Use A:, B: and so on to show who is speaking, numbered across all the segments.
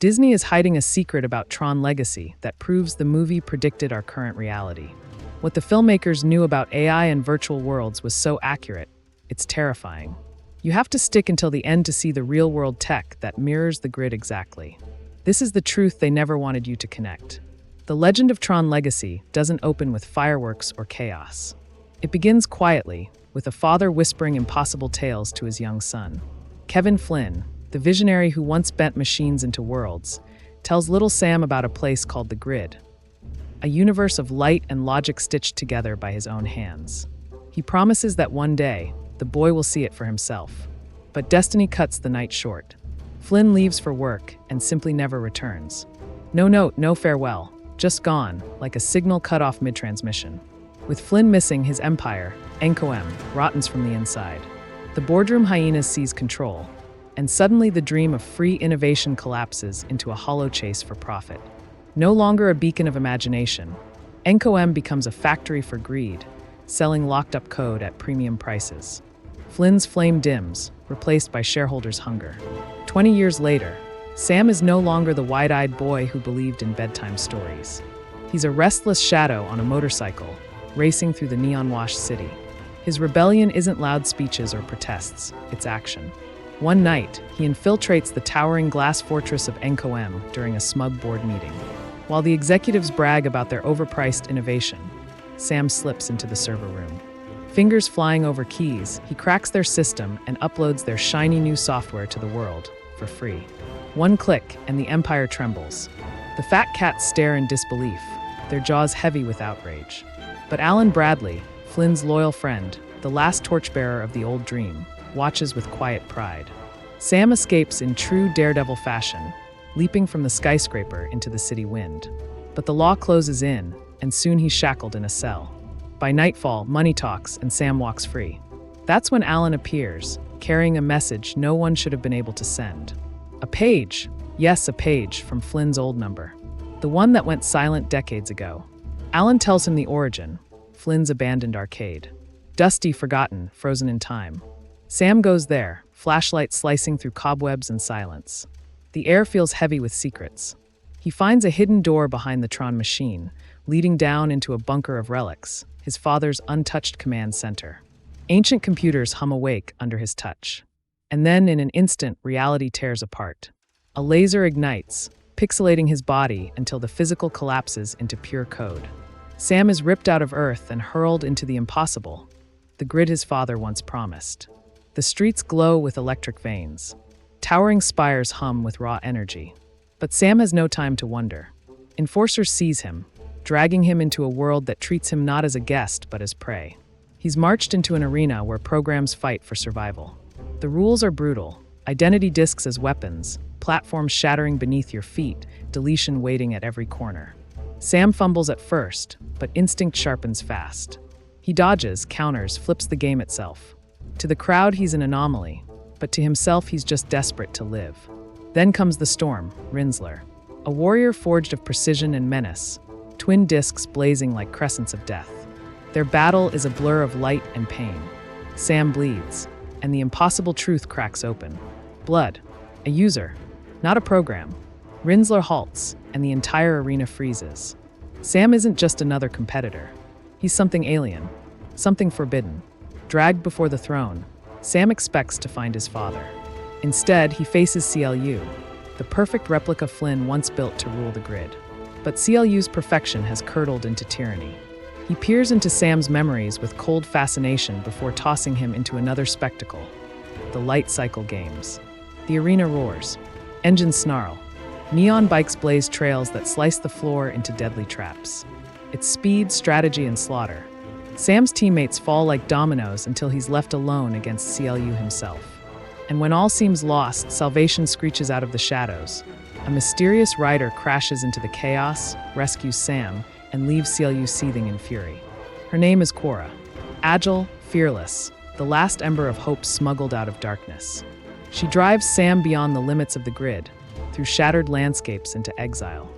A: Disney is hiding a secret about Tron Legacy that proves the movie predicted our current reality. What the filmmakers knew about AI and virtual worlds was so accurate, it's terrifying. You have to stick until the end to see the real-world tech that mirrors the grid exactly. This is the truth they never wanted you to connect. The legend of Tron Legacy doesn't open with fireworks or chaos. It begins quietly, with a father whispering impossible tales to his young son. Kevin Flynn, the visionary who once bent machines into worlds, tells little Sam about a place called the Grid, a universe of light and logic stitched together by his own hands. He promises that one day, the boy will see it for himself. But destiny cuts the night short. Flynn leaves for work and simply never returns. No note, no farewell, just gone, like a signal cut off mid-transmission. With Flynn missing, his empire, NCOM, rottens from the inside. The boardroom hyenas seize control, and suddenly the dream of free innovation collapses into a hollow chase for profit. No longer a beacon of imagination, NCOM becomes a factory for greed, selling locked-up code at premium prices. Flynn's flame dims, replaced by shareholders' hunger. 20 years later, Sam is no longer the wide-eyed boy who believed in bedtime stories. He's a restless shadow on a motorcycle, racing through the neon-washed city. His rebellion isn't loud speeches or protests, it's action. One night, he infiltrates the towering glass fortress of NCOM during a smug board meeting. While the executives brag about their overpriced innovation, Sam slips into the server room. Fingers flying over keys, he cracks their system and uploads their shiny new software to the world for free. One click and the empire trembles. The fat cats stare in disbelief, their jaws heavy with outrage. But Alan Bradley, Flynn's loyal friend, the last torchbearer of the old dream, watches with quiet pride. Sam escapes in true daredevil fashion, leaping from the skyscraper into the city wind. But the law closes in, and soon he's shackled in a cell. By nightfall, money talks, and Sam walks free. That's when Alan appears, carrying a message no one should have been able to send. A page, yes, a page from Flynn's old number, the one that went silent decades ago. Alan tells him the origin, Flynn's abandoned arcade. Dusty, forgotten, frozen in time. Sam goes there, flashlight slicing through cobwebs and silence. The air feels heavy with secrets. He finds a hidden door behind the Tron machine, leading down into a bunker of relics, his father's untouched command center. Ancient computers hum awake under his touch. And then, in an instant, reality tears apart. A laser ignites, pixelating his body until the physical collapses into pure code. Sam is ripped out of Earth and hurled into the impossible, the grid his father once promised. The streets glow with electric veins. Towering spires hum with raw energy. But Sam has no time to wonder. Enforcers seize him, dragging him into a world that treats him not as a guest but as prey. He's marched into an arena where programs fight for survival. The rules are brutal. Identity discs as weapons, platforms shattering beneath your feet, deletion waiting at every corner. Sam fumbles at first, but instinct sharpens fast. He dodges, counters, flips the game itself. To the crowd, he's an anomaly, but to himself, he's just desperate to live. Then comes the storm, Rinsler, a warrior forged of precision and menace, twin discs blazing like crescents of death. Their battle is a blur of light and pain. Sam bleeds, and the impossible truth cracks open. Blood, a user, not a program. Rinsler halts, and the entire arena freezes. Sam isn't just another competitor. He's something alien, something forbidden. Dragged before the throne, Sam expects to find his father. Instead, he faces CLU, the perfect replica Flynn once built to rule the grid. But CLU's perfection has curdled into tyranny. He peers into Sam's memories with cold fascination before tossing him into another spectacle, the light cycle games. The arena roars. Engines snarl. Neon bikes blaze trails that slice the floor into deadly traps. It's speed, strategy, and slaughter. Sam's teammates fall like dominoes until he's left alone against CLU himself. And when all seems lost, salvation screeches out of the shadows. A mysterious rider crashes into the chaos, rescues Sam, and leaves CLU seething in fury. Her name is Cora. Agile, fearless, the last ember of hope smuggled out of darkness. She drives Sam beyond the limits of the grid, through shattered landscapes into exile.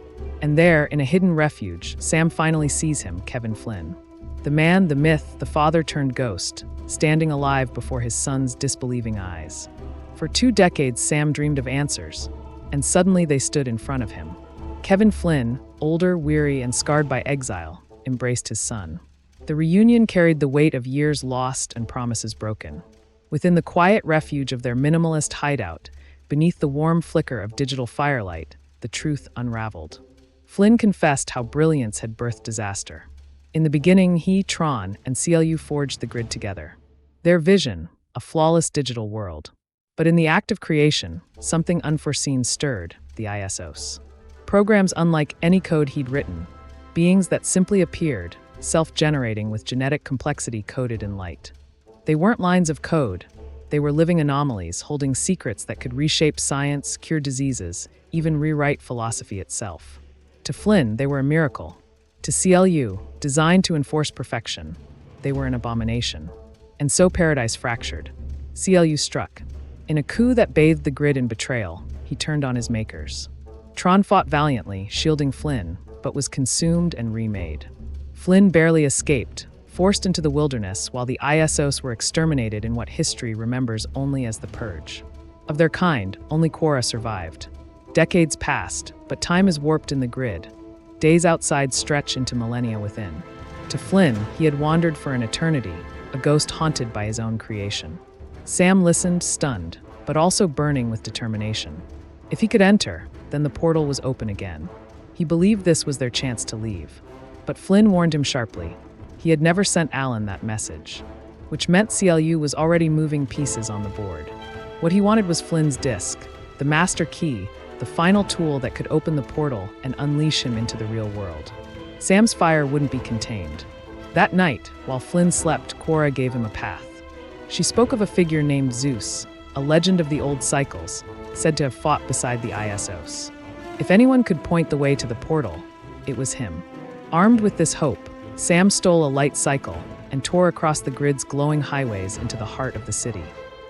A: And there, in a hidden refuge, Sam finally sees him, Kevin Flynn. The man, the myth, the father turned ghost, standing alive before his son's disbelieving eyes. For 2 decades, Sam dreamed of answers, and suddenly they stood in front of him. Kevin Flynn, older, weary, and scarred by exile, embraced his son. The reunion carried the weight of years lost and promises broken. Within the quiet refuge of their minimalist hideout, beneath the warm flicker of digital firelight, the truth unraveled. Flynn confessed how brilliance had birthed disaster. In the beginning, he, Tron, and CLU forged the grid together. Their vision, a flawless digital world. But in the act of creation, something unforeseen stirred, the ISOs. Programs unlike any code he'd written, beings that simply appeared, self-generating with genetic complexity coded in light. They weren't lines of code. They were living anomalies, holding secrets that could reshape science, cure diseases, even rewrite philosophy itself. To Flynn, they were a miracle. To CLU, designed to enforce perfection, they were an abomination. And so paradise fractured. CLU struck. In a coup that bathed the grid in betrayal, he turned on his makers. Tron fought valiantly, shielding Flynn, but was consumed and remade. Flynn barely escaped, forced into the wilderness, while the ISOs were exterminated in what history remembers only as the Purge. Of their kind, only Quora survived. Decades passed, but time is warped in the grid. Days outside stretch into millennia within. To Flynn, he had wandered for an eternity, a ghost haunted by his own creation. Sam listened, stunned, but also burning with determination. If he could enter, then the portal was open again. He believed this was their chance to leave. But Flynn warned him sharply. He had never sent Alan that message, which meant CLU was already moving pieces on the board. What he wanted was Flynn's disk, the master key, the final tool that could open the portal and unleash him into the real world. Sam's fire wouldn't be contained. That night, while Flynn slept, Quora gave him a path. She spoke of a figure named Zeus, a legend of the old cycles, said to have fought beside the ISOs. If anyone could point the way to the portal, it was him. Armed with this hope, Sam stole a light cycle and tore across the grid's glowing highways into the heart of the city.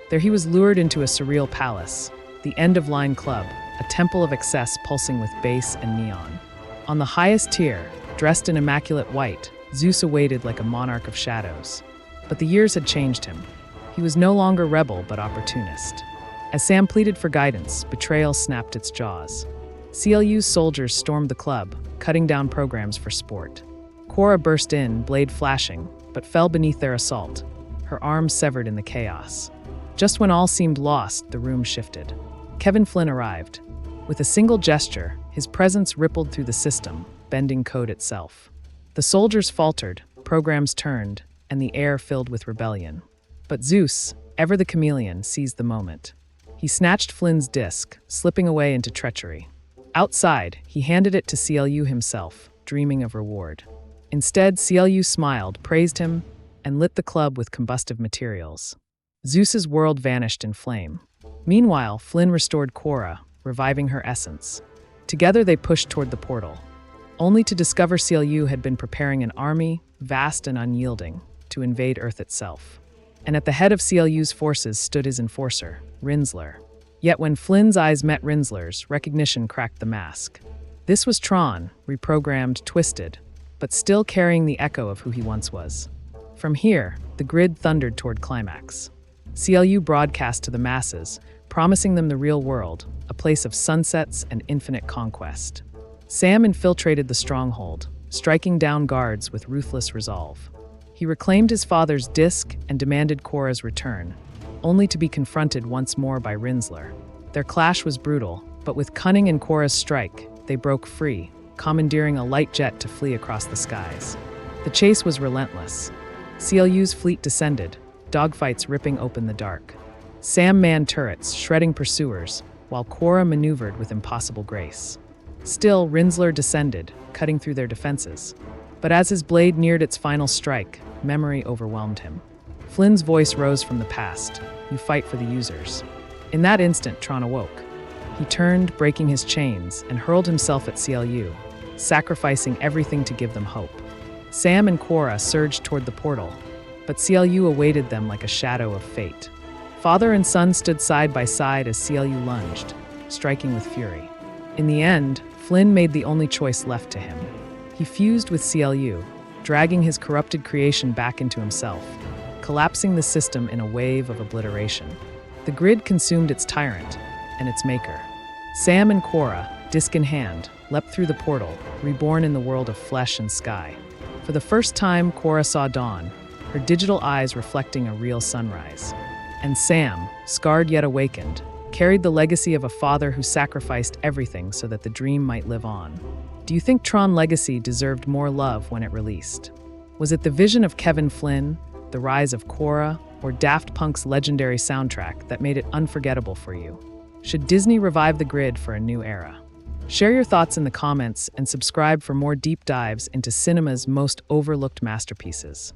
A: There he was lured into a surreal palace, the end-of-line club, a temple of excess pulsing with bass and neon. On the highest tier, dressed in immaculate white, Zeus awaited like a monarch of shadows. But the years had changed him. He was no longer rebel but opportunist. As Sam pleaded for guidance, betrayal snapped its jaws. CLU's soldiers stormed the club, cutting down programs for sport. Quora burst in, blade flashing, but fell beneath their assault, her arms severed in the chaos. Just when all seemed lost, the room shifted. Kevin Flynn arrived. With a single gesture, his presence rippled through the system, bending code itself. The soldiers faltered, programs turned, and the air filled with rebellion. But Zeus, ever the chameleon, seized the moment. He snatched Flynn's disk, slipping away into treachery. Outside, he handed it to CLU himself, dreaming of reward. Instead, CLU smiled, praised him, and lit the club with combustive materials. Zeus's world vanished in flame. Meanwhile, Flynn restored Quora, reviving her essence. Together they pushed toward the portal, only to discover CLU had been preparing an army, vast and unyielding, to invade Earth itself. And at the head of CLU's forces stood his enforcer, Rinsler. Yet when Flynn's eyes met Rinsler's, recognition cracked the mask. This was Tron, reprogrammed, twisted, but still carrying the echo of who he once was. From here, the grid thundered toward climax. CLU broadcast to the masses, promising them the real world, a place of sunsets and infinite conquest. Sam infiltrated the stronghold, striking down guards with ruthless resolve. He reclaimed his father's disk and demanded Quora's return, only to be confronted once more by Rinsler. Their clash was brutal, but with cunning and Quora's strike, they broke free, commandeering a light jet to flee across the skies. The chase was relentless. CLU's fleet descended, dogfights ripping open the dark. Sam manned turrets, shredding pursuers, while Quora maneuvered with impossible grace. Still, Rinsler descended, cutting through their defenses. But as his blade neared its final strike, memory overwhelmed him. Flynn's voice rose from the past. "You fight for the users." In that instant, Tron awoke. He turned, breaking his chains, and hurled himself at CLU, sacrificing everything to give them hope. Sam and Quora surged toward the portal, but CLU awaited them like a shadow of fate. Father and son stood side by side as CLU lunged, striking with fury. In the end, Flynn made the only choice left to him. He fused with CLU, dragging his corrupted creation back into himself, collapsing the system in a wave of obliteration. The grid consumed its tyrant and its maker. Sam and Korra, disc in hand, leapt through the portal, reborn in the world of flesh and sky. For the first time, Korra saw dawn, her digital eyes reflecting a real sunrise. And Sam, scarred yet awakened, carried the legacy of a father who sacrificed everything so that the dream might live on. Do you think Tron Legacy deserved more love when it released? Was it the vision of Kevin Flynn, the rise of Korra, or Daft Punk's legendary soundtrack that made it unforgettable for you? Should Disney revive the grid for a new era? Share your thoughts in the comments and subscribe for more deep dives into cinema's most overlooked masterpieces.